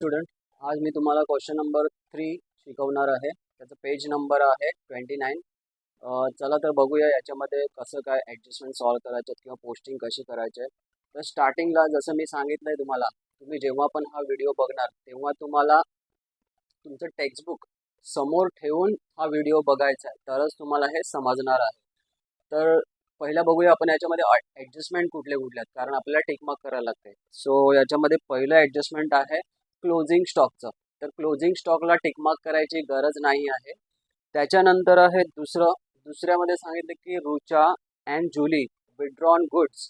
Student, आज मी तुम्हाला question number 3 शिकवणार आहे. त्याचा पेज नंबर आहे 29. चला तर बघूया याच्यामध्ये कसं काय ॲडजस्टमेंट सॉल्व करायचे किंवा पोस्टिंग कशी करायची आहे. तर स्टार्टिंगला जसं मी सांगितलंय तुम्हाला, तुम्ही जेव्हा पण हा व्हिडिओ बघणार तेव्हा तुम्हाला तुमचं टेक्स्टबुक समोर ठेवून हा व्हिडिओ बघायचा आहे, तरच तुम्हाला हे समजणार आहे. तर पहिला बघूया आपण याच्यामध्ये ॲडजस्टमेंट कुठले कुठले आहेत, कारण आपल्याला टिकमार्क करायला लागते. सो याच्यामध्ये पहिलं ॲडजस्टमेंट आहे क्लोजिंग स्टॉकचं. तर क्लोजिंग स्टॉकला टिकमार्क करायची गरज नाही आहे. त्याच्यानंतर आहे दुसऱ्यामध्ये सांगितलं की Rucha and Julie withdrawn goods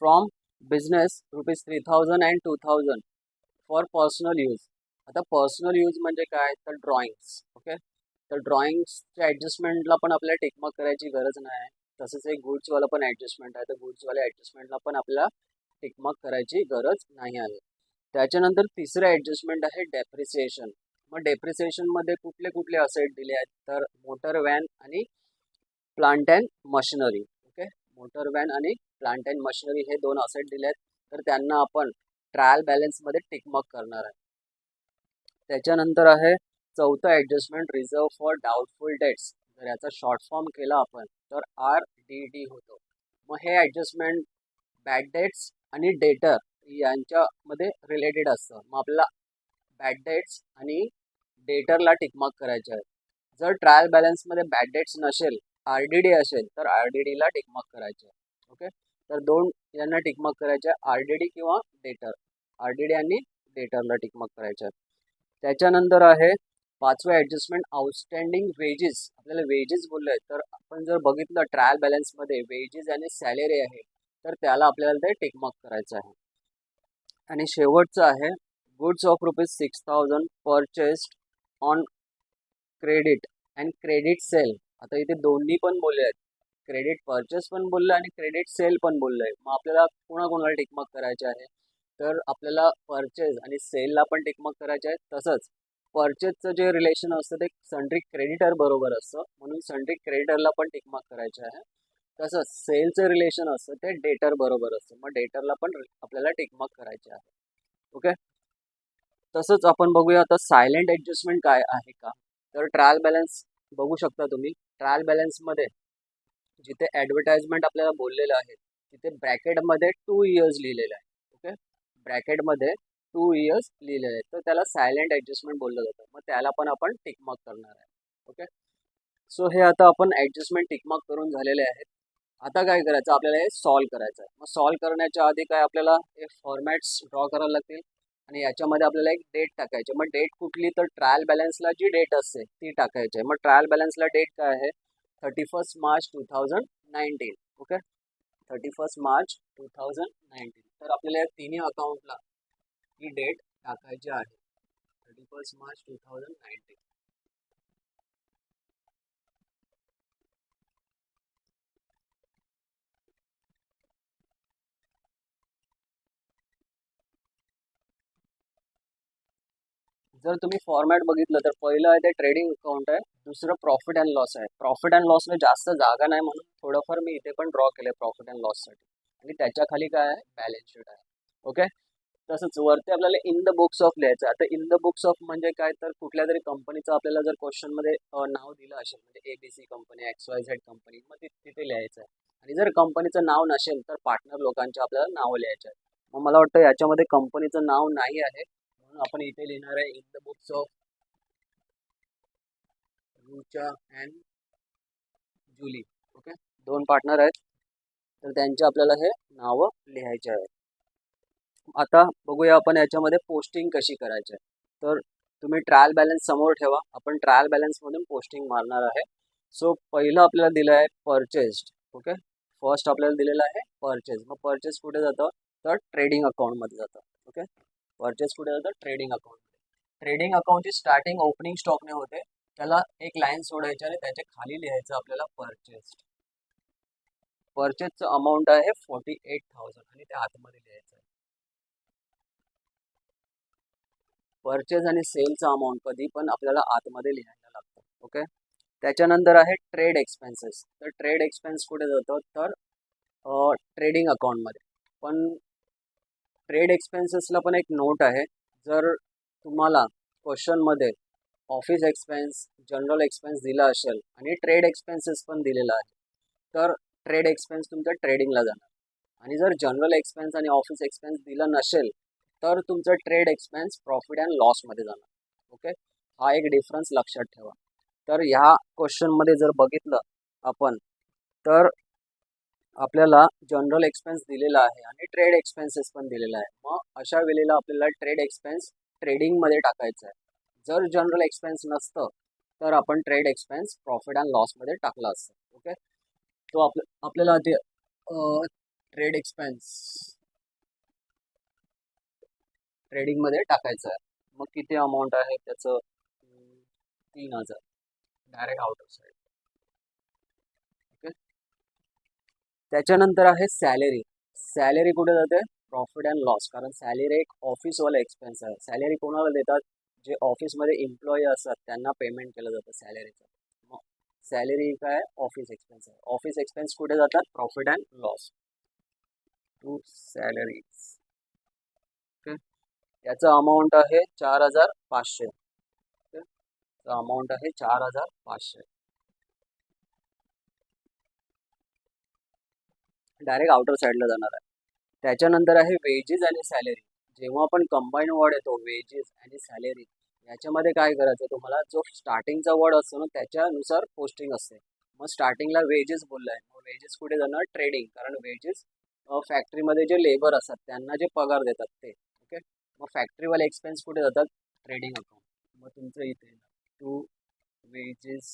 from business ₹3000 and 2000 for personal use. आता पर्सनल यूज म्हणजे काय, तर ड्रॉइंग्स. ओके, तर ड्रॉइंग्सच्या ॲडजस्टमेंटला पण आपल्याला टिकमार्क करायची गरज नाही आहे. तसंच एक गुड्सवाला पण ॲडजस्टमेंट आहे, तर गुड्सवाल्या ॲडजस्टमेंटला पण आपल्याला टिकमार्क करायची गरज नाही आहे. त्याच्यानंतर तिसरं ॲडजस्टमेंट आहे डेप्रिसिएशन. मग डेप्रिसिएशनमध्ये कुठले कुठले असेट दिले आहेत, तर मोटर व्हॅन आणि plant and machinery. Okay, motor van आणि प्लांट अँड मशिनरी हे दोन असेट दिले आहेत, तर त्यांना आपण ट्रायल बॅलन्समध्ये टिकमार्क करणार आहे. त्याच्यानंतर आहे चौथं adjustment reserve for doubtful debts. जर याचा शॉर्ट फॉर्म केला आपण तर RDD होतो. मग हे ॲडजस्टमेंट बॅड डेट्स आणि डेटर यांच्यामध्ये रिलेटेड असतं. मग आपल्याला बॅड डेट्स आणि डेटरला टिकमार्क करायचे आहे. जर ट्रायल बॅलन्समध्ये बॅड डेट्स नसेल, RDD असेल, तर RDDला टिकमार्क करायचे आहे. ओके, तर दोन यांना टिकमार्क करायचे आहे, RDD किंवा डेटर. RDD आणि डेटरला टिकमार्क करायचे आहे. त्याच्यानंतर आहे पाचवे ॲडजस्टमेंट आउटस्टँडिंग वेजेस. आपल्याला वेजेस बोललं आहे, तर आपण जर बघितलं ट्रायल बॅलन्समध्ये वेजेस आणि सॅलरी आहे, तर त्याला आपल्याला ते टिकमार्क करायचं आहे. आणि शेवटचं आहे goods of ₹6000 purchased on credit and credit sale. आता इथे दोन्ही पण बोलले आहेत, क्रेडिट परचेस पण बोललं आणि क्रेडिट सेल पण बोललं आहे. मग आपल्याला कोणाकोणाला टिकमार्क करायचे आहे, तर आपल्याला परचेस आणि सेलला पण टिकमार्क करायचे आहे. तसंच परचेसचं जे रिलेशन असतं ते सन्ड्री क्रेडिटर बरोबर असतं, म्हणून सन्ड्री क्रेडिटरला पण टिकमार्क करायचे आहे. तसंच सेलचं रिलेशन असतं ते डेटर बरोबर असतं, मग डेटरला पण आपल्याला टिकमार्क करायचे आहे. ओके, तसंच आपण बघूया आता सायलेंट ॲडजस्टमेंट काय आहे का. तर ट्रायल बॅलन्स बघू शकता तुम्ही. ट्रायल बॅलन्समध्ये जिथे ॲडव्हर्टाइजमेंट आपल्याला बोललेलं आहे तिथे ब्रॅकेटमध्ये 2 इयर्स लिहिलेलं आहे. ओके, ब्रॅकेटमध्ये 2 इयर्स लिहिलेलं आहे, तर त्याला सायलेंट ॲडजस्टमेंट बोललं जातं. मग त्याला पण आपण टिकमार्क करणार आहे. ओके, सो हे आता आपण ॲडजस्टमेंट टिकमार्क करून झालेले आहेत. आता काय करायचं, आपल्याला हे सॉल्व करायचं आहे. मग सॉल्व करण्याच्या आधी काय आपल्याला हे फॉर्मॅट्स ड्रॉ करायला लागतील आणि याच्यामध्ये आपल्याला एक डेट टाकायची. मग डेट कुठली, तर ट्रायल बॅलन्सला जी डेट असते ती टाकायची आहे. मग ट्रायल बॅलन्सला डेट काय आहे, 31 मार्च 2019. ओके, 31 मार्च 2019. तर आपल्याला या तिन्ही अकाउंटला ही डेट टाकायची आहे, 31 मार्च 2019. जर तुम्ही फॉर्मॅट बघितलं तर पहिलं आहे ते ट्रेडिंग अकाउंट आहे, दुसरं प्रॉफिट अँड लॉस आहे. प्रॉफिट अँड लॉसला जास्त जागा नाही म्हणून थोडंफार मी इथे पण ड्रॉ केलं प्रॉफिट अँड लॉससाठी. आणि त्याच्या खाली काय आहे, बॅलन्स शीट आहे. ओके, तसंच वरती आपल्याला इन द बुक्स ऑफ लिहायचं आहे. आता इन द बुक्स ऑफ म्हणजे काय, तर कुठल्या तरी कंपनीचं आपल्याला जर क्वेश्चनमध्ये नाव दिलं असेल, म्हणजे ABC कंपनी, XYZ कंपनी, मग तिथे लिहायचं आहे. आणि जर कंपनीचं नाव नसेल तर पार्टनर लोकांचे आपल्याला नाव लिहायचे आहे. मग मला वाटतं याच्यामध्ये कंपनीचं नाव नाही आहे, म्हणून आपण इथे लिहिणार आहे in the books of Rucha and Julie. Okay, दोन पार्टनर आहेत, तर त्यांचे आपल्याला हे नावं लिहायचे आहे. आता बघूया आपण याच्यामध्ये पोस्टिंग कशी करायची आहे. तर तुम्ही ट्रायल बॅलन्स समोर ठेवा, आपण ट्रायल बॅलन्समधून पोस्टिंग मारणार आहे. सो पहिलं आपल्याला दिलं आहे परचेस्ड. ओके, फर्स्ट आपल्याला दिलेलं आहे परचेस. मग परचेस कुठे जातं, तर ट्रेडिंग अकाउंटमध्ये जातं. ओके, परचेस कुठे जातं, ट्रेडिंग अकाउंट. ट्रेडिंग अकाउंटची स्टार्टिंग ओपनिंग स्टॉकने होते, त्याला एक लाईन सोडायची आणि त्याच्या खाली लिहायचं आपल्याला परचेस्ड. परचेसचं अमाऊंट आहे 48,000 आणि ते आतमध्ये लिहायचं आहे. परचेस आणि सेलचा अमाऊंट कधी पण आपल्याला आतमध्ये लिहायला लागतं. ओके, त्याच्यानंतर आहे ट्रेड एक्सपेन्सेस. तर ट्रेड एक्सपेन्स कुठे जातो, तर ट्रेडिंग अकाउंटमध्ये. पण ट्रेड एक्सपेन्सेसला पण एक नोट आहे. जर तुम्हाला क्वेश्चनमध्ये ऑफिस एक्सपेन्स, जनरल एक्सपेन्स दिला असेल आणि ट्रेड एक्सपेन्सेस पण दिलेला आहे, तर ट्रेड एक्सपेन्स तुमचा ट्रेडिंगला जाणार. आणि जर जनरल एक्सपेन्स आणि ऑफिस एक्सपेन्स दिला नसेल तर तुमचं ट्रेड एक्सपेन्स प्रॉफिट अँड लॉसमध्ये जाणार. ओके, हा एक डिफरन्स लक्षात ठेवा. तर ह्या क्वेश्चनमध्ये जर बघितलं आपण तर आपल्याला जनरल एक्सपेन्स दिलेला आहे आणि ट्रेड एक्सपेन्सेस पण दिलेला आहे. मग अशा वेळेला आपल्याला ट्रेड एक्सपेन्स ट्रेडिंगमध्ये टाकायचं आहे. जर जनरल एक्सपेन्स नसतं तर आपण ट्रेड एक्सपेन्स प्रॉफिट अँड लॉसमध्ये टाकला असतं. ओके, तो आपल्याला ते ट्रेड एक्सपेन्स ट्रेडिंगमध्ये टाकायचं आहे. मग किती अमाऊंट आहे त्याचं? 3000 direct out of side. Okay, त्याच्यानंतर आहे सॅलरी. सॅलरी कुठे जाते? Profit and loss. कारण सॅलरी एक ऑफिसवाला एक्सपेन्स आहे. सॅलरी कोणाला देतात? जे ऑफिसमध्ये एम्प्लॉई असतात त्यांना पेमेंट केलं जातं सॅलरीचं. मग सॅलरी काय? ऑफिस एक्सपेन्स आहे. ऑफिस एक्सपेन्स कुठे जातात? Profit and loss to salaries. Okay, याचं अमाऊंट आहे 4500. ओके, अमाऊंट आहे 4500. डायरेक्ट आउटर साईडला जाणार आहे. त्याच्यानंतर आहे वेजेस आणि सॅलरी. जेव्हा आपण कंबाईन वर्ड येतो वेजेस आणि सॅलरी, याच्यामध्ये काय करायचं तुम्हाला? जो स्टार्टिंगचा वर्ड असतो ना त्याच्यानुसार पोस्टिंग असते. मग स्टार्टिंगला वेजेस बोललाय, मग वेजेस कुठे जाणार? ट्रेडिंग. कारण वेजेस फॅक्टरीमध्ये जे लेबर असतात त्यांना जे पगार देतात ते. ओके, मग फॅक्टरीवाले एक्सपेन्स कुठे जातात? Trading account. मग तुमचं इथे टू वेजेस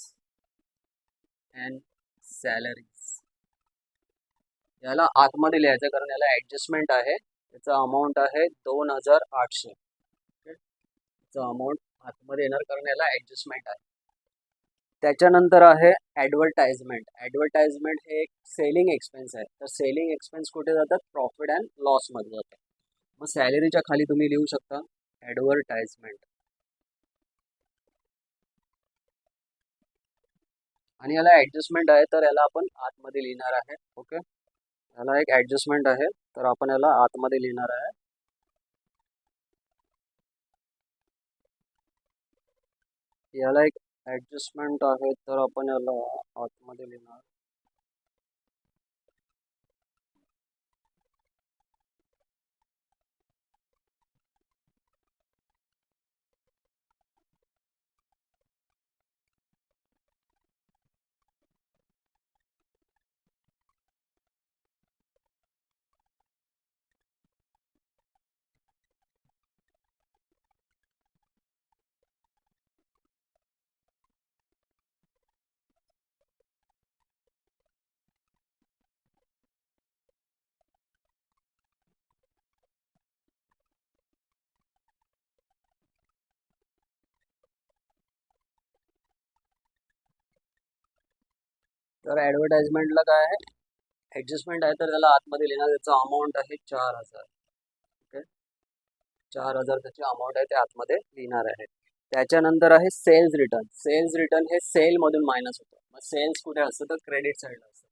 अँड सॅलरीज. याला आतमध्ये लिहायचं कारण याला ऍडजस्टमेंट आहे. याचा अमाऊंट आहे 2800. याचा अमाऊंट आतमध्ये येणार कारण याला ऍडजस्टमेंट आहे. त्याच्यानंतर आहे ऍडव्हर्टाइजमेंट. ऍडव्हर्टाइजमेंट हे एक सेलिंग एक्सपेन्स आहे. तर सेलिंग एक्सपेन्स कुठे जातात? प्रॉफिट अँड लॉस मध्ये जातात. मग सॅलरीच्या खाली तुम्ही लिहू शकता ऍडव्हर्टाइजमेंट. आणि याला ऍडजस्टमेंट आहे तर याला आपण आतमध्ये लिहिणार आहे. ओके, याला एक ऍडजस्टमेंट आहे तर आपण याला आतमध्ये लिहिणार आहे. याला एक ऍडजस्टमेंट आहे तर आपण याला आतमध्ये लिहिणार. तर ऍडव्हर्टाइजमेंटला काय आहे? ऍडजस्टमेंट आहे तर त्याला आतमध्ये लिहिणार. त्याचा अमाऊंट आहे 4000. ओके, 4000 त्याची अमाऊंट आहे ते आतमध्ये लिहिणार आहे. त्याच्यानंतर आहे सेल्स रिटर्न. सेल्स रिटर्न हे सेल मधून मायनस होतं. मग सेल्स कुठे असतं? तर क्रेडिट साईडला असतं.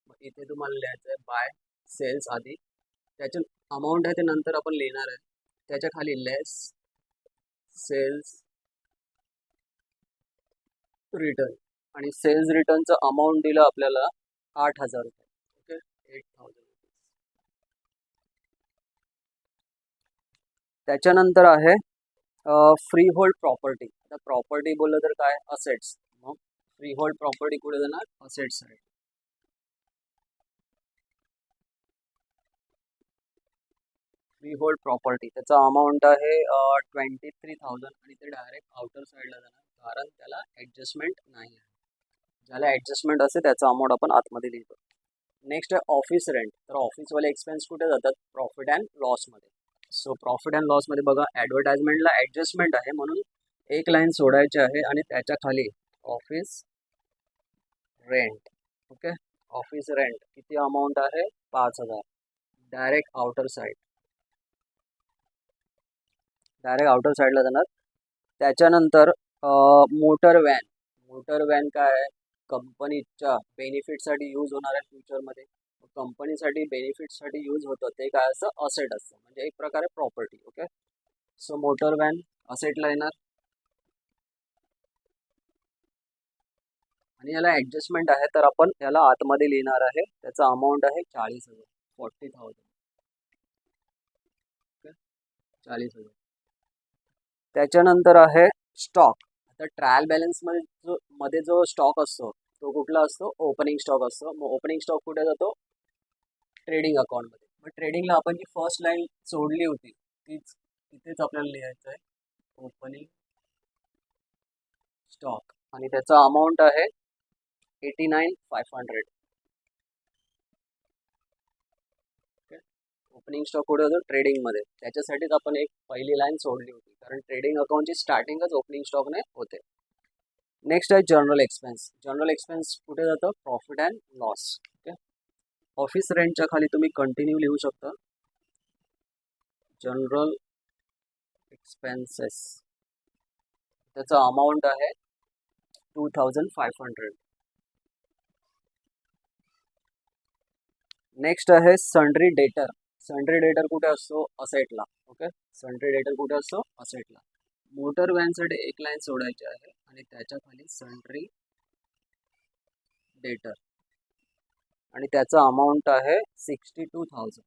मग इथे तुम्हाला लिहायचं आहे बाय सेल्स आधी. त्याच्या अमाऊंट आहे ते नंतर आपण लिहिणार आहे. त्याच्या खाली लेस सेल्स रिटर्न. आणि सेल्स रिटर्नचं अमाऊंट दिलं आपल्याला 8000 रुपये. ओके, 8000. त्याच्यानंतर आहे फ्री होल्ड प्रॉपर्टी. आता प्रॉपर्टी बोललं तर काय? असेट्स. मग फ्री होल्ड प्रॉपर्टी कुठे जाणार? Assets side. Free hold property त्याचा अमाऊंट आहे 23,000 आणि ते डायरेक्ट आउटर साईडला जाणार कारण त्याला ऍडजस्टमेंट नाही आहे. ज्याला ऍडजस्टमेंट असते त्याचा अमाऊंट आपण आतमध्ये लिहितो. नेक्स्ट आहे ऑफिस रेंट. तर ऑफिसवाले एक्सपेन्स कुठे जातात? प्रॉफिट अँड लॉसमध्ये. सो प्रॉफिट अँड लॉसमध्ये बघा ऍडव्हर्टाइजमेंटला ऍडजस्टमेंट आहे म्हणून एक लाईन सोडायची आहे आणि त्याच्या खाली office rent. Okay, office rent किती अमाऊंट आहे? 5000. Direct outer side. Direct outer साईडला जाणार. त्याच्यानंतर मोटर व्हॅन. मोटर व्हॅन काय आहे? कंपनीच्या बेनिफिटसाठी यूज होणार आहे फ्युचरमध्ये. कंपनीसाठी बेनिफिटसाठी यूज होतं ते काय असतं, असेट असतं, म्हणजे एक प्रकारे property. Okay, so motor van असेटला येणार आणि याला ऍडजस्टमेंट आहे, तर आपण याला आतमध्ये लिहिणार आहे. त्याचा अमाऊंट आहे 40,000, 40,000. ओके, 40,000. त्याच्यानंतर आहे स्टॉक. आता ट्रायल बॅलन्स मध्ये जो स्टॉक असतो तो कुठला असतो, ओपनिंग स्टॉक असतो. मग ओपनिंग स्टॉक कुठे जातो, ट्रेडिंग अकाउंटमध्ये. मग ट्रेडिंगला आपण जी फर्स्ट लाईन सोडली होती तीच इथेच आपल्याला लिहायचं आहे, ओपनिंग स्टॉक, आणि त्याचा अमाऊंट आहे 89,500. ओपनिंग स्टॉक कुठे होतो, ट्रेडिंग मध्ये. त्याच्यासाठीच आपण एक पहिली लाईन सोडली होती, कारण ट्रेडिंग अकाउंटची स्टार्टिंगच ओपनिंग स्टॉकने होते. नेक्स्ट आहे जनरल एक्सपेन्स. जनरल एक्सपेन्स कुठे जातं, profit and loss. Okay, office रेंटच्या खाली तुम्ही कंटिन्यू लिहू शकता जनरल एक्सपेन्सेस. त्याचा अमाऊंट आहे 2,500. नेक्स्ट आहे सन्ड्री डेटर. सन्ड्री डेटर कुठे असतो, असेटला. ओके, सन्ड्री डेटर कुठे असतो, असेटला. मोटर व्हॅनसाठी एक लाईन सोडायची आहे आणि त्याच्या खाली सन्ड्री डेटर, आणि त्याचा अमाऊंट आहे 62,000.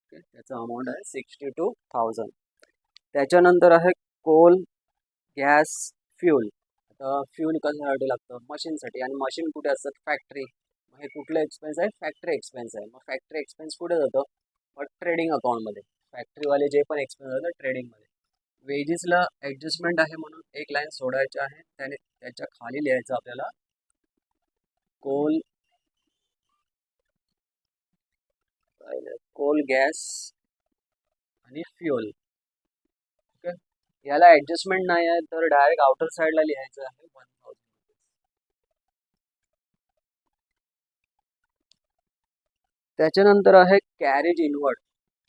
ओके, त्याचा अमाऊंट आहे 62,000. त्याच्यानंतर आहे कोल, गॅस, फ्यूल. आता फ्यूल कशासाठी लागतं, मशीनसाठी, आणि मशीन कुठे असतात, फॅक्टरी. हे कुठलं एक्सपेन्स आहे, फॅक्टरी एक्सपेन्स आहे. मग फॅक्टरी एक्सपेन्स कुठे जातो, मग ट्रेडिंग अकाउंटमध्ये. फॅक्टरीवाले जे पण एक्सपेन्स जातात ट्रेडिंगमध्ये. वेजेसला ऍडजस्टमेंट आहे म्हणून एक लाईन सोडायची आहे, त्याने त्याच्या खाली लिहायचं आपल्याला कोल, कोल, गॅस आणि फ्युअल. ओके, याला ऍडजस्टमेंट नाही आहे तर डायरेक्ट आउटर साइडला लिहायचं आहे 1,000. त्याच्यानंतर आहे carriage inward.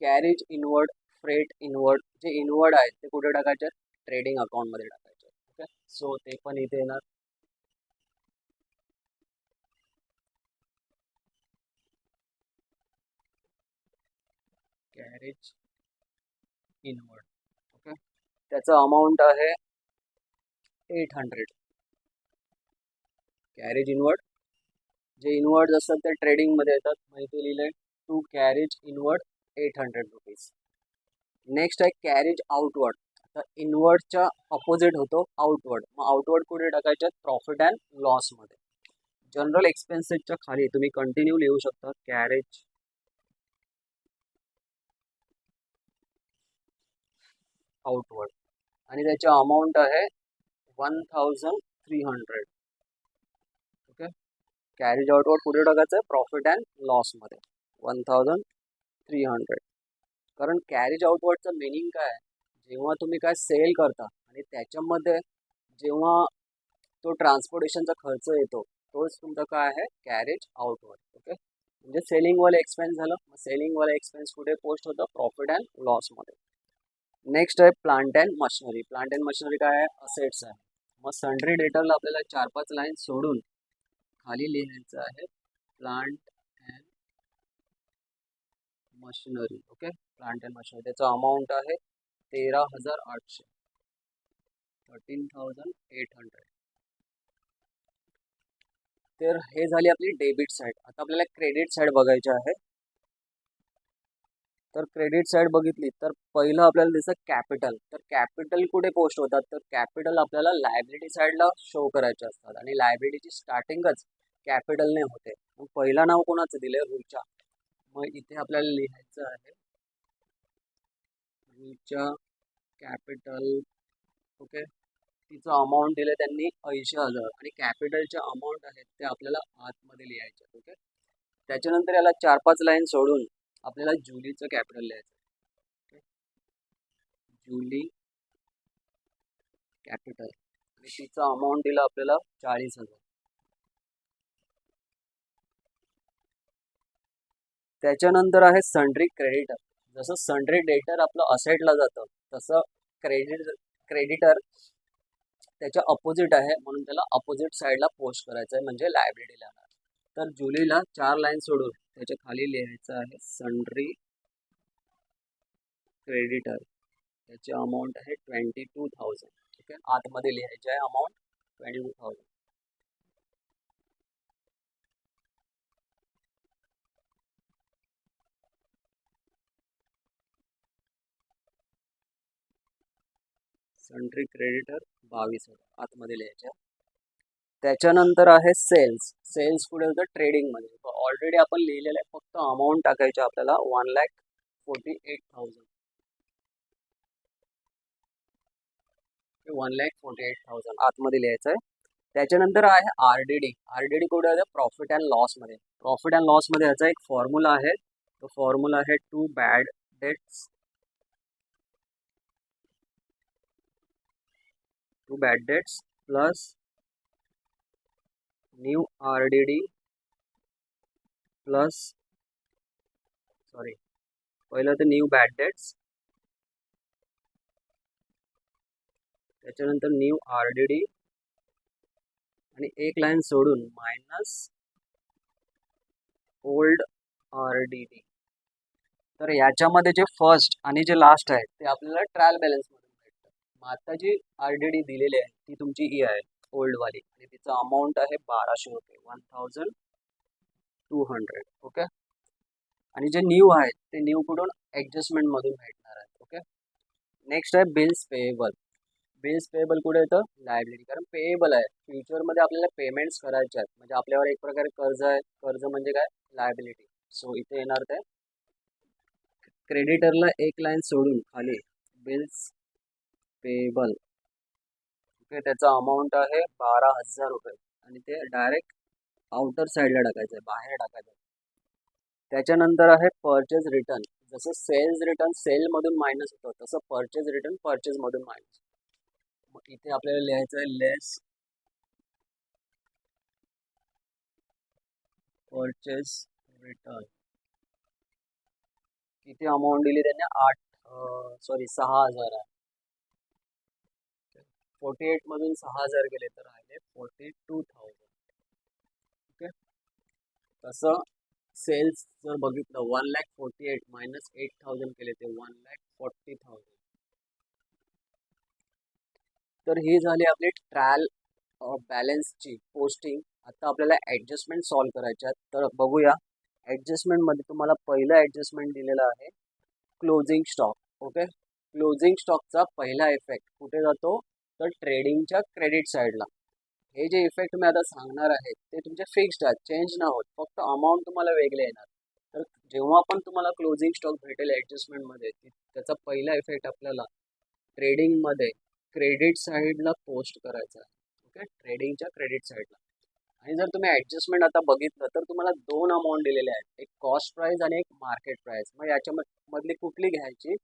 Carriage inward, freight inward. जे इनवर्ड आहेत ते कुठे टाकायचे, ट्रेडिंग अकाउंटमध्ये टाकायचे. ओके, सो ते पण इथे येणार. Carriage inward. ओके, त्याचा अमाऊंट आहे 800. कॅरेज इनवर्ड, जे इनवर्ड असतात ते ट्रेडिंगमध्ये येतात. माहिती लिहिलंय to carriage inward 800 rupees. Next आहे कॅरेज आउटवर्ड. तर इनवर्डच्या अपोजिट होतो आउटवर्ड. मग आउटवर्ड कुठे टाकायचे, प्रॉफिट अँड लॉस मध्ये. जनरल एक्सपेन्सेसच्या खाली तुम्ही कंटिन्यू लिहू शकता कॅरेज आउटवर्ड, आणि त्याची अमाऊंट आहे 1,300. ओके, कॅरेज आउटवर्ड कुठे टाकायचं, प्रॉफिट अँड लॉस मध्ये, 1,300. कारण कॅरेज आउटवर्डचं मिनिंग काय आहे, जेव्हा तुम्ही काय सेल करता आणि त्याच्यामध्ये जेव्हा तो ट्रान्सपोर्टेशनचा खर्च येतो तोच तुमचा काय आहे, कॅरेज आउटवर्ड. ओके, म्हणजे सेलिंगवाले एक्सपेन्स झालं. मग सेलिंगवाले एक्सपेन्स कुठे पोस्ट होतं, प्रॉफिट अँड लॉस मध्ये. नेक्स्ट आहे plant and machinery. Plant and machinery काय आहे, असेट्स आहे. मग सन्ड्री डेटरला आपल्याला 4-5 लाईन सोडून खाली लिहायचं आहे plant and machinery. Okay, plant and machinery. त्याचा अमाऊंट आहे 13,800, 13,800. तर हे झाली आपली डेबिट साईड. आता आपल्याला क्रेडिट साईड बघायची आहे. तर क्रेडिट साईड बघितली तर पहिलं आपल्याला दिसतं कॅपिटल. तर कॅपिटल कुठे पोस्ट होतात, तर कॅपिटल आपल्याला लायबिलिटी साईडला शो करायचे असतात, आणि लायबिलिटीची स्टार्टिंगच कॅपिटलने होते. मग पहिला नाव कोणाचं दिलंय, रुचा. मग इथे आपल्याला लिहायचं आहे रुचा कॅपिटल. ओके, तिचं अमाऊंट दिलं त्यांनी 80,000, आणि कॅपिटलचे अमाऊंट आहेत ते आपल्याला आतमध्ये लिहायचे. ओके, त्याच्यानंतर याला 4-5 लाईन सोडून आपल्याला जुलीचं कॅपिटल लिहायचं. जुली कॅपिटल, आणि तिचं अमाऊंट दिलं आपल्याला 40,000. त्याच्यानंतर आहे सन्ड्री क्रेडिटर. जसं सन्ड्री डेटर आपलं असेटला जातं तसं क्रेडिटर त्याच्या अपोजिट आहे, म्हणून त्याला अपोजिट साईडला पोस्ट करायचं आहे, म्हणजे लायबिलिटी लागणार. तर जुलीला 4 लाईन सोडून त्याच्या खाली लिहायचं आहे सन्ड्री क्रेडिटर. त्याची अमाऊंट आहे 22,000. ठीक आहे, आतमध्ये लिहायची आहे अमाऊंट 22,000. सन्ड्री क्रेडिटर 22,000 आतमध्ये लिहायचे. त्याच्यानंतर आहे सेल्स. सेल्स कुठे होतं? ट्रेडिंगमध्ये. ऑलरेडी आपण लिहिलेलं आहे, फक्त अमाऊंट टाकायची आपल्याला 1,48,000. 1,48,000 आतमध्ये लिहायचं आहे. त्याच्यानंतर आहे आरडीडी. आरडीडी कुठे आहे? प्रॉफिट अँड लॉसमध्ये. प्रॉफिट अँड लॉसमध्ये याचा एक फॉर्म्युला आहे. तो फॉर्म्युला आहे to bad debts plus new RDD plus पहिलं तर न्यू बॅड डेट्स, त्याच्यानंतर न्यू आरडीडी आणि एक लाईन सोडून मायनस ओल्ड आरडीडी. तर याच्यामध्ये जे फर्स्ट आणि जे लास्ट आहे ते आपल्याला ट्रायल बॅलन्स मधून भेटतं. मग आता जी आरडीडी दिलेली आहे ती तुमची ही आहे ओल्ड वाली, आणि तिचा अमाऊंट आहे 1,200 रुपये, 1,200. ओके. आणि जे न्यू आहेत ते न्यू कुठून? ऍडजस्टमेंट मधून भेटणार आहेत. ओके. नेक्स्ट आहे बिल्स पेएबल. बिल्स पेएबल कुठे येतं? लायबिलिटी. कारण पेएबल आहे, फ्युचरमध्ये आपल्याला पेमेंट्स करायचे आहेत, म्हणजे आपल्यावर एक प्रकारे कर्ज आहे. कर्ज म्हणजे काय? लायबिलिटी. सो इथे येणार ते क्रेडिटरला एक लाईन सोडून खाली बिल्स पेएबल. ओके. त्याचा अमाऊंट आहे 12,000 रुपये आणि ते डायरेक्ट आउटर साईडला टाकायचं आहे, बाहेर टाकायचं आहे. त्याच्यानंतर आहे परचेज रिटर्न. जसं सेल्स रिटर्न सेलमधून मायनस होतं तसं परचेज रिटर्न परचेजमधून मायनस. मग इथे आपल्याला लिहायचं आहे लेस परचेज रिटर्न. किती अमाऊंट दिली त्यांनी? 6,000 आहे. 48 मधून 6,000 गेले तर राहिले 42,000. ओके. तसं सेल्स जर बघितलं 1,48,000 मायनस 8,000 केले ते 1,40,000. तर ही झाली आपली ट्रायल बॅलन्सची पोस्टिंग. आता आपल्याला ऍडजस्टमेंट सॉल्व्ह करायच्या आहेत. तर बघूया. ऍडजस्टमेंटमध्ये तुम्हाला पहिलं ऍडजस्टमेंट दिलेलं आहे क्लोजिंग स्टॉक. ओके. क्लोजिंग स्टॉकचा पहिला इफेक्ट कुठे जातो? तर ट्रेडिंगच्या क्रेडिट साईडला. हे जे इफेक्ट मी आता सांगणार आहे ते तुमचे फिक्स्ड आहेत, चेंज न होत, फक्त अमाऊंट तुम्हाला वेगळे येणार. तर जेव्हा पण तुम्हाला क्लोजिंग स्टॉक भेटेल ऍडजस्टमेंटमध्ये, त्याचा पहिला इफेक्ट आपल्याला ट्रेडिंगमध्ये क्रेडिट साईडला पोस्ट करायचा आहे. ओके. ट्रेडिंगच्या क्रेडिट साईडला. आणि जर तुम्ही ऍडजस्टमेंट आता बघितलं तर तुम्हाला दोन अमाऊंट दिलेले आहेत, एक कॉस्ट प्राइस आणि एक मार्केट प्राइस. मग याच्यामधली कुठली घ्यायची?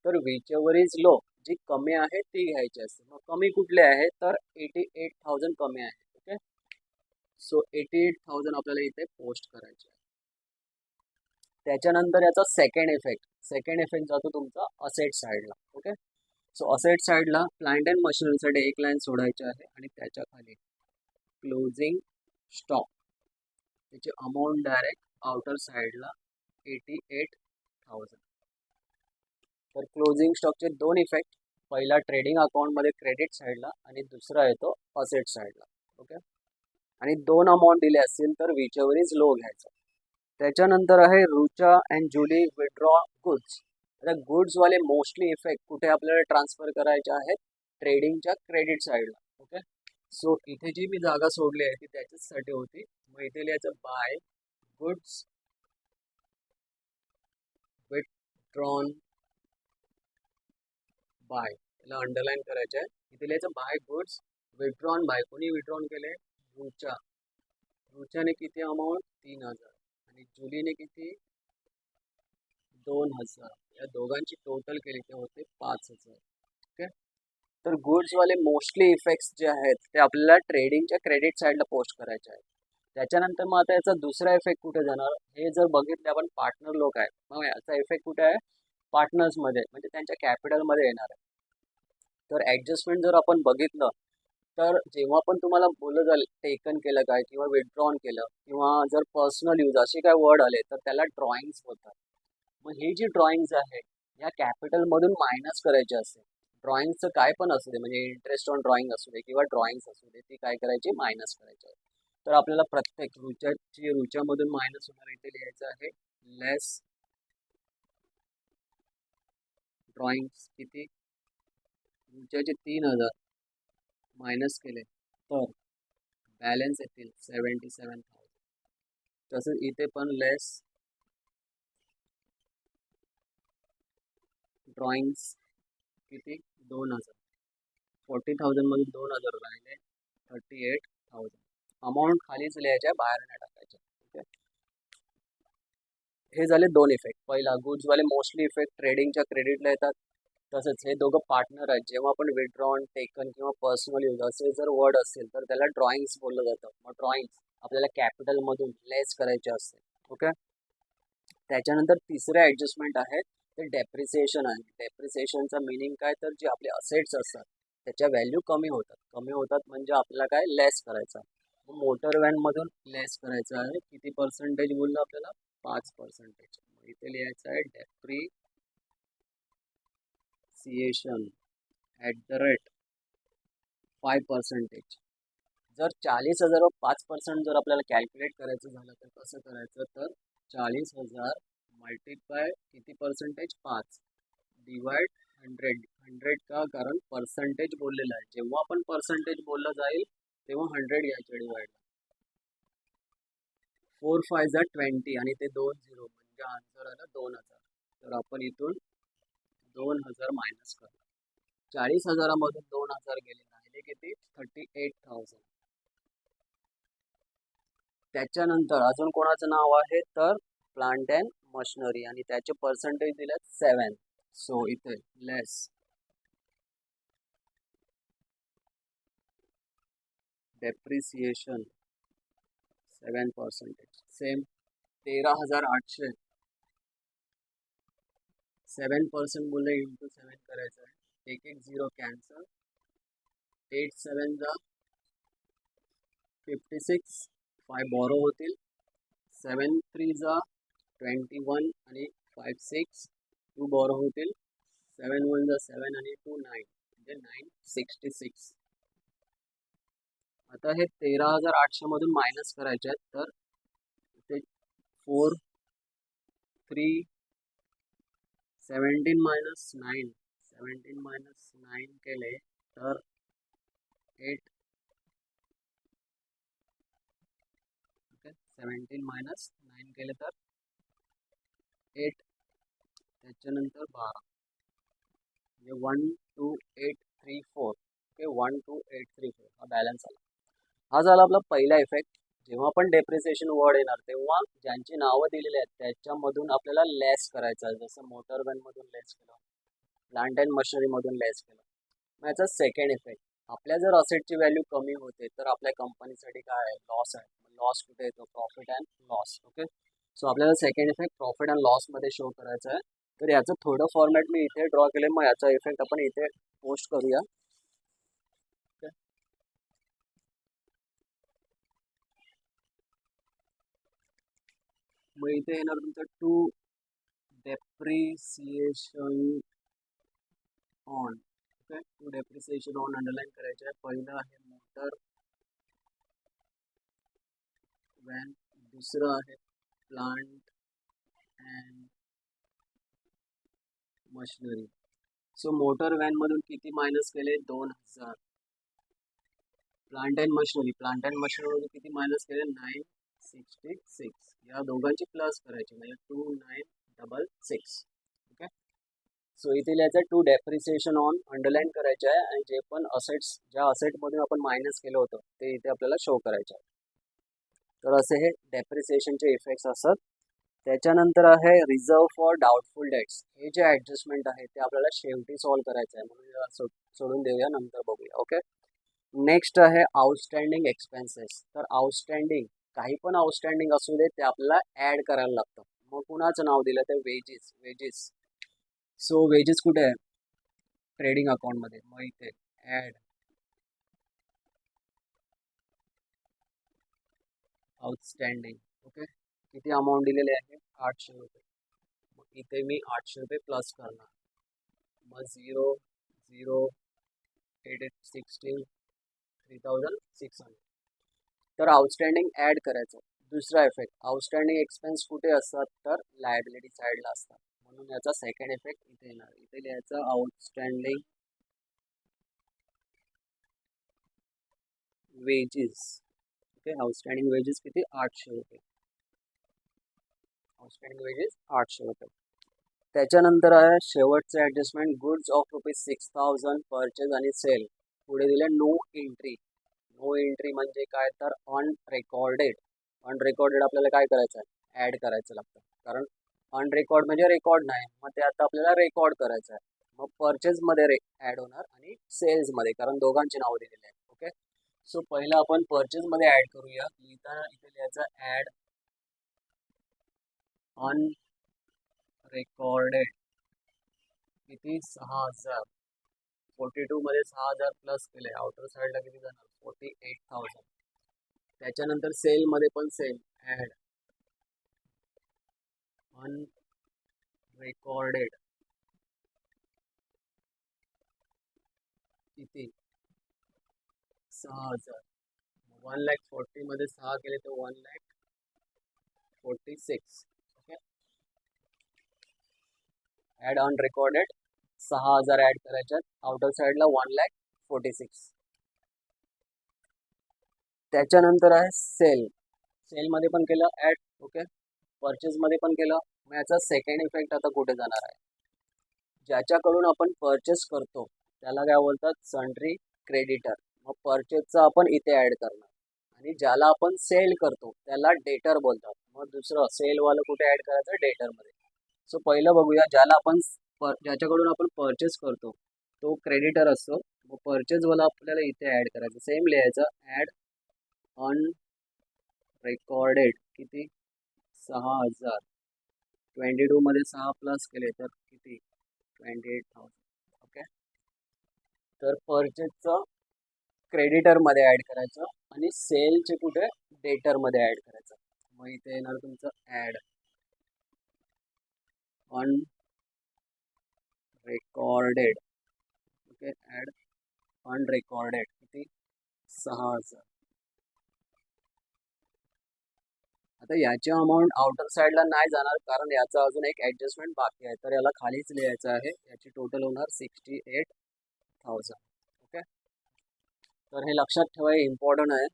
तर विच एव्हर इज लो, जी कमी आहे ती घ्यायची असते. मग कमी कुठली आहे? तर 88,000 कमी आहे. ओके. सो 88,000 आपल्याला इथे पोस्ट करायचे आहे. त्याच्यानंतर याचा सेकंड इफेक्ट जातो तुमचा असेट साईडला. ओके. सो असेट साईडला प्लांट अँड मशिनरीसाठी एक लाईन सोडायची आहे आणि त्याच्या खाली क्लोजिंग स्टॉक, त्याची अमाऊंट डायरेक्ट आउटर साईडला 88,000. तर क्लोजिंग स्टॉकचे दोन इफेक्ट, पहिला ट्रेडिंग अकाउंटमध्ये क्रेडिट साईडला आणि दुसरा येतो असेट साईडला. ओके. आणि दोन अमाऊंट दिले असतील तर विच एव्हर इज लो घ्यायचं. त्याच्यानंतर आहे Rucha and Julie withdraw goods. आता गुड्सवाले मोस्टली इफेक्ट कुठे आपल्याला ट्रान्सफर करायचे आहेत? ट्रेडिंगच्या क्रेडिट साईडला. ओके. सो इथे जी मी जागा सोडली आहे ती त्याच्यासाठी होती. मग इथे लिहायचं बाय गुड्स विथड्रॉन बाय, याला अंडरलाईन करायचं आहे. इथे लिहायचं बाय गुड्स विथड्रॉन बाय. कोणी विथड्रॉन केले? रुचा. रुचाने किती अमाऊंट? 3,000 आणि जुलीने किती? 2,000. या दोघांची टोटल केली ते होते 5,000. ओके. तर गुड्सवाले मोस्टली इफेक्ट्स जे आहेत ते आपल्याला ट्रेडिंगच्या क्रेडिट साईडला पोस्ट करायचे आहेत. त्याच्यानंतर मग आता याचा दुसरा इफेक्ट कुठे जाणार? हे जर बघितले आपण, पार्टनर लोक आहेत, मग याचा इफेक्ट कुठे आहे? पार्टनर्समध्ये, म्हणजे त्यांच्या कॅपिटलमध्ये येणार आहे. तर ऍडजस्टमेंट जर आपण बघितलं तर जेव्हा पण तुम्हाला बोललं जाईल टेकन केलं काय किंवा विथड्रॉन केलं किंवा जर पर्सनल यूज असे काय वर्ड आले तर त्याला ड्रॉइंग्स बोलतात. मग हे जी ड्रॉइंग्स आहे या कॅपिटलमधून मायनस करायचे असते. ड्रॉइंगचं काय पण असू दे म्हणजे इंटरेस्ट ऑन ड्रॉइंग असू दे किंवा ड्रॉइंग्स असू दे ती काय करायची मायनस करायची. तर आपल्याला प्रत्येक रुच्यामधून मायनस होणार इथे लिहायचं आहे लेस ड्रॉइंग्स किती रुच्याचे 3000 मायनस केले तर बॅलन्स येतील 77,000. तसंच इथे पण लेस ड्रॉइंग्स किती 2000. 40,000 मधून 2000 राहिले 38,000. अमाऊंट खालीच लिहायच्या बाहेर नाही टाकायच्या. ओके, हे झाले दोन इफेक्ट. पहिला गुड्सवाले मोस्टली इफेक्ट ट्रेडिंगच्या क्रेडिटला येतात. तसंच हे दोघं पार्टनर आहेत. जेव्हा आपण विथड्रॉन टेकन किंवा पर्सनल यूज असे जर वर्ड असतील तर त्याला ड्रॉइंग्स बोललं जातं. मग ड्रॉइंग्स आपल्याला कॅपिटलमधून लेस करायचे असते. ओके, त्याच्यानंतर तिसरे ॲडजस्टमेंट आहे ते डेप्रिसिएशन आहे. डेप्रिसिएशनचा मिनिंग काय तर जे आपले असेट्स असतात त्याच्या व्हॅल्यू कमी होतात म्हणजे आपल्याला काय लेस करायचं. मोटर व्हॅनमधून लेस करायचं आहे. किती पर्सेंटेज बोललं आपल्याला 5%. इथे लिहायचं आहे डेप्रिसिएशन @ 5%. जर 40,000 व 5% जर आपल्याला कॅल्क्युलेट करायचं झालं तर कसं करायचं तर 40,000 मल्टिप्लाय किती पर्सेंटेज 5 डिवाइड 100 का कारण पर्सेंटेज बोललेलं आहे. जेव्हा आपण पर्सेंटेज बोललं जाईल तेव्हा 100 घ्यायचं डिवाइड. 4 5 20 आणि ते 2 0 म्हणजे आन्सर आला 2000. तर आपण इथून 2000 मायनस करतो. 40,000मधून 2000 गेले राहिले किती 38,000. त्याच्यानंतर अजून कोणाचं नाव आहे तर प्लांट अँड मशिनरी आणि त्याचे पर्सेंटेज दिले 7. सो इथे लेस डेप्रिसिएशन 7%. सेम 13,800 7% बोलले इंटू 7 करायचं आहे. एक 0 कॅन्सल. 8 7 जा 56 5 बॉरो होतील. 7 3 जा 21 आणि 5 6 2 बॉरो होतील. 7 1 जा 7 आणि 2 9 म्हणजे 966. आता हे 13,800 मधून मायनस करायचे आहेत तर ते 4 3 17 मायनस 9 17 मायनस 9 केले तर 8. ओके, 17 मायनस 9 केले तर 8. त्याच्यानंतर 12 म्हणजे 1 2 8 3 4. ओके, 1 2 8 3 4 हा बॅलन्स आला. हा झाला आपला पहिला इफेक्ट. जेव्हा पण डेप्रिसिएशन वर्ड येणार तेव्हा ज्यांची नावं दिलेली आहेत त्याच्यामधून आपल्याला लेस करायचं आहे. जसं मोटर व्हॅनमधून लेस केलं, प्लांट अँड मशिनरीमधून लेस केलं. मग याचा सेकंड इफेक्ट आपल्या जर असेटची व्हॅल्यू कमी होते तर आपल्या कंपनीसाठी काय आहे लॉस आहे. लॉस कुठे येतो profit and loss. Okay, so आपल्याला सेकंड इफेक्ट प्रॉफिट अँड लॉसमध्ये शो करायचं आहे. तर याचं थोडं फॉर्मॅट मी इथे ड्रॉ केलं. मग याचा इफेक्ट आपण इथे पोस्ट करूया. मग इथे येणार तुमचं to depreciation on. Okay, to depreciation on underline करायचं आहे. पहिलं आहे मोटर व्हॅन, दुसरं आहे plant and machinery. So motor व्हॅनमधून किती मायनस केले 2000. प्लांट अँड मशिनरीमधून किती मायनस केले 966. या दोघांची प्लस करायची म्हणजे 2966. ओके, सो इथे लिहायचं टू डेप्रिसिएशन ऑन अंडरलाईन करायचं आहे आणि जे पण असेट्स ज्या असेटमधून आपण मायनस केलं होतं ते इथे आपल्याला शो करायचं आहे. तर असे हे डेप्रिसिएशनचे इफेक्ट्स असतात. त्याच्यानंतर आहे रिझर्व फॉर डाऊटफुल डेट्स. हे जे ॲडजस्टमेंट आहे ते आपल्याला शेवटी सॉल्व्ह करायचं आहे म्हणून सोडून देऊया, नंतर बघूया. ओके, नेक्स्ट आहे आउटस्टँडिंग एक्सपेन्सेस. तर आउटस्टँडिंग काही पण आउटस्टँडिंग असू दे ते आपल्याला ॲड करायला लागतं. मग कुणाचं नाव दिलं ते वेजेस. सो वेजेस कुठे आहे ट्रेडिंग अकाउंटमध्ये. मग इथे ॲड आउटस्टँडिंग. ओके, किती अमाऊंट दिलेली आहे? 800 रुपये. मग इथे मी 800 रुपये प्लस करणार. मग 0, 0, 8, 8, 16, 3600. तर आउटस्टँडिंग ऍड करायचं. दुसरा इफेक्ट, आउटस्टँडिंग एक्सपेन्स कुठे असतात? तर लायबिलिटी साईडला असतात. म्हणून याचा सेकंड इफेक्ट इथे येणार. इथे लिहायचं outstanding wedges. Okay, outstanding wedges किती? 800 रुपये. आउटस्टँडिंग वेजेस 800 रुपये. त्याच्यानंतर आहे शेवटचे ॲडजस्टमेंट, गुड्स ऑफ ₹6000 परचेज आणि सेल. पुढे दिले नो एंट्री. नो एंट्री म्हणजे काय? तर अनरेकॉर्डेड. अनरेकॉर्डेड आपल्याला काय करायचं आहे? ॲड करायचं लागतं. कारण अनरेकॉर्ड म्हणजे रेकॉर्ड नाही, मग ते आता आपल्याला रेकॉर्ड करायचं आहे. मग परचेजमध्ये ॲड होणार आणि सेल्समध्ये, कारण दोघांची नावं दिलेली आहेत. ओके, सो पहिलं आपण परचेजमध्ये ॲड करूया. लिहिताना इथे लिहायचं ॲड अनरेकॉर्डेड किती? 6000. 42 मध्ये 6000 प्लस केले, आउटर साईडला किती जाणार? 48,000. त्याच्यानंतर सेल मध्ये पण सेम, ऍड अनरेकॉर्डेड किती? 6000. 1,40,000 मध्ये 6 केले तर 1,46,000. ओके, ऍड अनरेकॉर्डेड 6000 ऍड करायच्यात, आउटर साईडला 1,46,000. त्याच्यानंतर आहे सेल. सेलमध्ये पण केलं ऍड. ओके, परचेजमध्ये पण केलं. मग याचा सेकंड इफेक्ट आता कुठे जाणार आहे? ज्याच्याकडून आपण परचेस करतो त्याला काय बोलतात? Sundry creditor. मग परचेसचा आपण इथे ऍड करणार. आणि ज्याला आपण सेल करतो त्याला डेटर बोलतात. मग दुसरं सेलवालं कुठे ऍड करायचं? डेटरमध्ये. सो पहिलं बघूया, ज्याच्याकडून आपण परचेस करतो तो क्रेडिटर असतो. मग परचेसवाला आपल्याला इथे ऍड करायचं. सेम लिहायचं ऍड अनरेकॉर्डेड किती? 6000. 22 मध्ये 6 प्लस केले तर किती? 28,000. ओके, तर परचेसचं क्रेडिटरमध्ये ॲड करायचं आणि सेलचे कुठे? डेटरमध्ये ॲड करायचं. मग इथे येणार तुमचं ॲड अनरेकॉर्डेड. ओके, ॲड अनरेकॉर्डेड किती? 6000. आता याची अमाऊंट आउटर साईडला नाही जाणार, कारण याचा अजून एक ॲडजस्टमेंट बाकी आहे. तर याला खालीच लिहायचं आहे. याची टोटल होणार 68,000. ओके, तर हे लक्षात ठेवा, हे इम्पॉर्टंट आहे.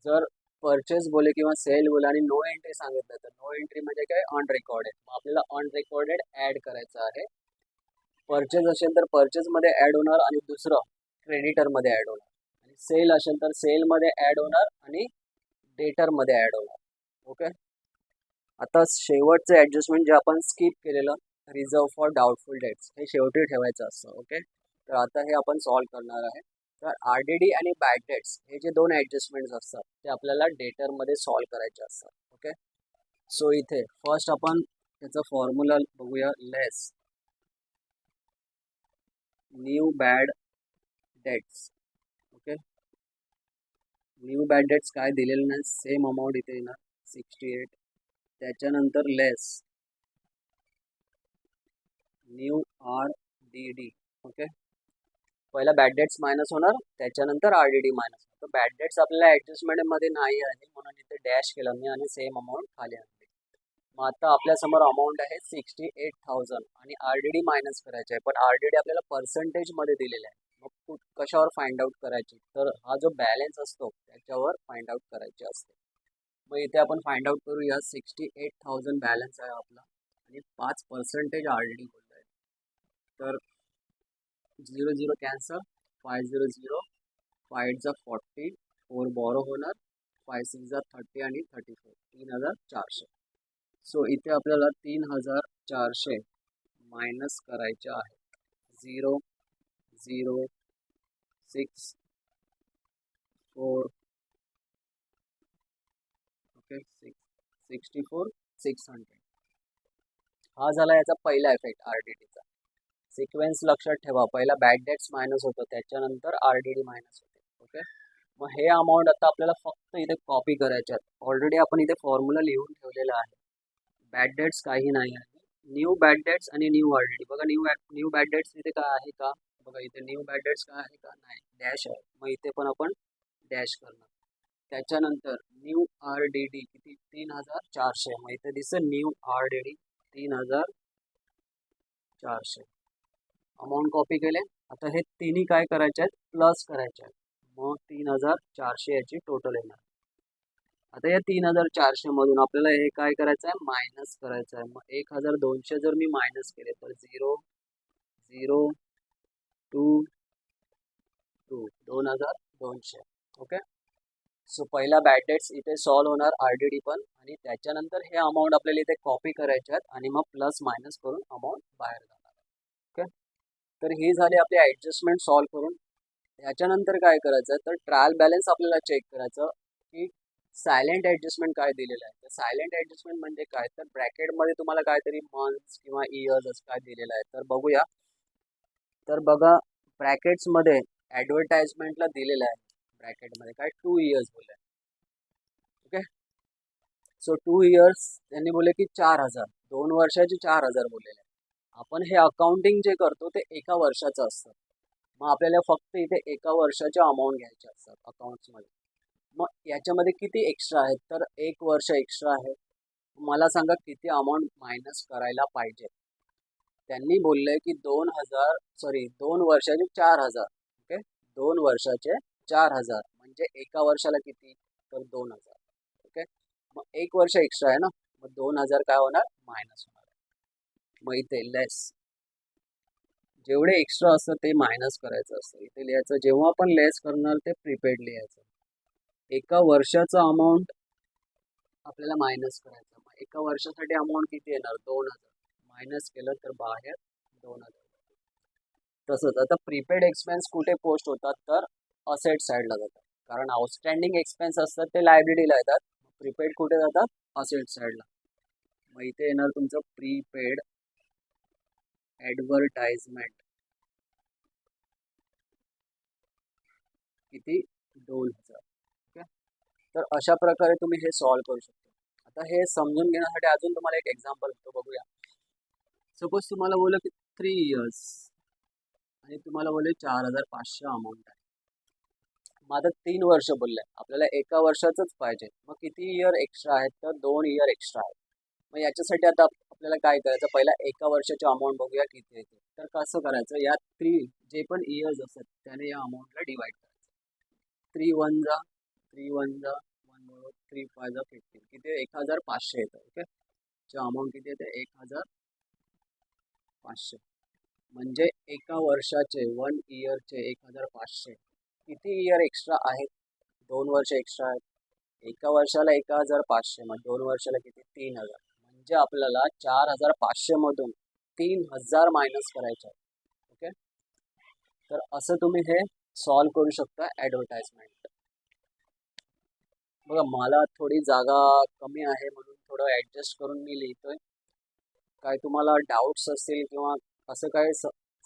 जर परचेस बोले किंवा सेल बोले आणि नो एंट्री सांगितलं तर नो एंट्री म्हणजे काय? अनरेकॉर्डेड. मग आपल्याला अनरेकॉर्डेड ॲड करायचं आहे. परचेस असेल तर परचेसमध्ये ॲड होणार आणि दुसरं क्रेडिटरमध्ये ॲड होणार. आणि सेल असेल तर सेलमध्ये ॲड होणार आणि डेटरमध्ये ॲड होणार. ओके, आता शेवटचं ॲडजस्टमेंट जे आपण स्किप केलेलं, रिझर्व फॉर डाऊटफुल डेट्स, हे शेवटी ठेवायचं असतं. ओके, तर आता हे आपण सॉल्व करणार आहे. तर RDD आणि बॅड डेट्स हे जे दोन ॲडजस्टमेंट्स असतात ते आपल्याला डेटरमध्ये सॉल्व करायचे असतात. ओके, सो इथे फर्स्ट आपण त्याचा फॉर्म्युला बघूया. Less new bad debts. Okay, new bad debts काय दिलेलं नाही, सेम अमाऊंट इथे येणार 68. त्याच्यानंतर लेस न्यू RDD. ओके, पहिला बॅड डेट्स मायनस होणार, त्याच्यानंतर RDD मायनस होणार. तर बॅड डेट्स आपल्याला ॲडजस्टमेंटमध्ये नाही आहे म्हणून इथे डॅश केलं मी आणि सेम अमाऊंट खाली आणली. मग आता आपल्यासमोर अमाऊंट आहे 68,000 आणि RDD मायनस करायचे आहे. पण RDD आपल्याला पर्सेंटेजमध्ये दिलेला आहे. मग कशावर फाइंड आउट करायची? तर हा जो बॅलन्स असतो त्याच्यावर फाइंड आउट करायचे असते. मग इथे आपण फाइंड आउट करूया. 68,000 बॅलन्स आहे आपला आणि 5% RDD बोललो आहे. तर 0 0 कॅन्सल, 5 0 0, 5 चा 40, 4 बॉरो होणार, 5 6 जा 30 आणि 34, 3,400. सो इथे आपल्याला 3,400 मायनस करायचे आहे. 0 0 6 4. ओके, 64 600. हा झाला याचा पहिला इफेक्ट RDDचा. सिक्वेन्स लक्षात ठेवा, पहिला बॅड डेट्स मायनस होतो, त्याच्यानंतर RDD मायनस होते. ओके, मग हे अमाऊंट आता आपल्याला फक्त इथे कॉपी करायचे आहेत. ऑलरेडी आपण इथे फॉर्म्युला लिहून ठेवलेला आहे. बॅड डेट्स काही नाही आहे. न्यू बॅड डेट्स आणि न्यू आरडीडी. बघा न्यू बॅड डेट्स इथे काय आहे का? बघा इथे न्यू बॅड डेट्स काय आहे का? नाही, डॅश आहे. मग इथे पण आपण डॅश करणार. त्याच्यानंतर न्यू आरडीडी किती? 3400. मग इथे दिसेल न्यू आरडीडी 3400. अमाऊंट कॉपी केले. आता हे तिन्ही काय करायचे आहेत? प्लस करायचे आहेत. मग 3400 याची टोटल येणार. आता या 3400 मधून आपल्याला हे काय करायचं आहे? मायनस करायचं आहे. मग 1200 जर मी मायनस केले तर 0 0 2 2 2200. ओके. सो पहिला बॅड डेट्स इथे सॉल्व्ह होणार, आरडीडी पण, आणि त्याच्यानंतर हे अमाऊंट आपल्याला इथे कॉपी करायचे आहेत आणि मग प्लस मायनस करून अमाऊंट बाहेर जाणार. ओके. तर ही झाली आपली ॲडजस्टमेंट सॉल्व्ह करून. याच्यानंतर काय करायचं तर ट्रायल बॅलन्स आपल्याला चेक करायचं की सायलेंट ॲडजस्टमेंट काय दिलेलं आहे. तर सायलेंट ॲडजस्टमेंट म्हणजे काय? तर ब्रॅकेटमध्ये तुम्हाला काहीतरी मंथ्स किंवा इयर्स असं काय दिलेलं आहे. तर बघूया. तर बघा, ब्रॅकेट्समध्ये ॲडव्हर्टाइजमेंटला दिलेलं आहे. ब्रॅकेटमध्ये काय 2 इयर्स बोलले. ओके. सो 2 इयर्स त्यांनी बोलले की 4000, 2 वर्षाचे 4000 बोललेले. आपण हे अकाउंटिंग जे करतो ते एका वर्षाचं असतं. मग आपल्याला फक्त इथे एका वर्षाच्या अमाऊंट घ्यायच्या असतात अकाउंट्समध्ये. मग याच्यामध्ये किती एक्स्ट्रा आहेत? तर 1 वर्ष एक्स्ट्रा आहे. मला सांगा किती अमाऊंट मायनस करायला पाहिजे. त्यांनी बोलले की 2 वर्षाचे 4000. ओके. 2 वर्षाचे 4000 म्हणजे एका वर्षाला किती? तर 2000. ओके. मग 1 वर्ष एक्स्ट्रा आहे ना, मग 2000 काय होणार? मायनस होणार. मग इथे लेस, जेवढे एक्स्ट्रा असतं ते मायनस करायचं असतं. इथे लिहायचं, जेव्हा आपण लेस करणार ते प्रीपेड लिहायचं. एका वर्षाचा अमाऊंट आपल्याला मायनस करायचं. मग एका वर्षासाठी अमाऊंट किती येणार? 2000. मायनस केलं तर बाहेर 2000. तसंच आता प्रीपेड एक्सपेन्स कुठे पोस्ट होतात? तर असेट साईडला जातात. कारण आउटस्टँडिंग एक्सपेन्स असतात ते लायबिलिटीला येतात. प्रीपेड कुठे जातात? असेट साईडला. मग इथे येणार तुमचं प्रीपेड ॲडव्हर्टाइजमेंट. किती? 2000. ओके. तर अशा प्रकारे तुम्ही हे सॉल्व्ह करू शकता. आता हे समजून घेण्यासाठी अजून तुम्हाला एक एक्झाम्पल होतो, बघूया. सपोज तुम्हाला बोललं की 3 इयर्स आणि तुम्हाला बोलले 4500 अमाऊंट आहे. मग आता 3 वर्ष बोलले, आपल्याला एका वर्षाचंच पाहिजे. मग किती इयर एक्स्ट्रा आहेत? तर 2 इयर एक्स्ट्रा आहेत. मग याच्यासाठी आता आपल्याला काय करायचं? पहिला एका वर्षाची अमाऊंट बघूया किती येते. तर कसं करायचं? या 3 जे पण इयर्स असतात त्याने या अमाऊंटला डिवाइड करायचं. 3 1 जा 3 1 जा 1 बरोबर 3 5 जा 15. किती? 1500 येतं. ओके. ची अमाऊंट किती येते? 1500. म्हणजे एका वर्षाचे 1 इयरचे 1500. किती इयर एक्स्ट्रा आहेत? 2 वर्ष एक्स्ट्रा आहेत. एका वर्षाला 1500, मग 2 वर्षाला किती? 3000. म्हणजे आपल्याला 4500 मधून 3000 मायनस करायचे आहे. ओके. तर असं तुम्ही हे सॉल्व्ह करू शकता ॲडव्हर्टाइजमेंट. बघा, मला थोडी जागा कमी आहे म्हणून थोडं ॲडजस्ट करून मी लिहितोय. काय तुम्हाला डाऊट्स असतील किंवा असं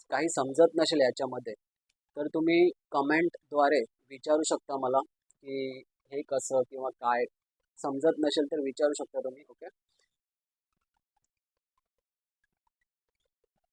काही समजत नसेल याच्यामध्ये, तर तुम्ही कमेंटद्वारे विचारू शकता मला की हे कसं किंवा काय समजत नसेल तर विचारू शकता तुम्ही. ओके.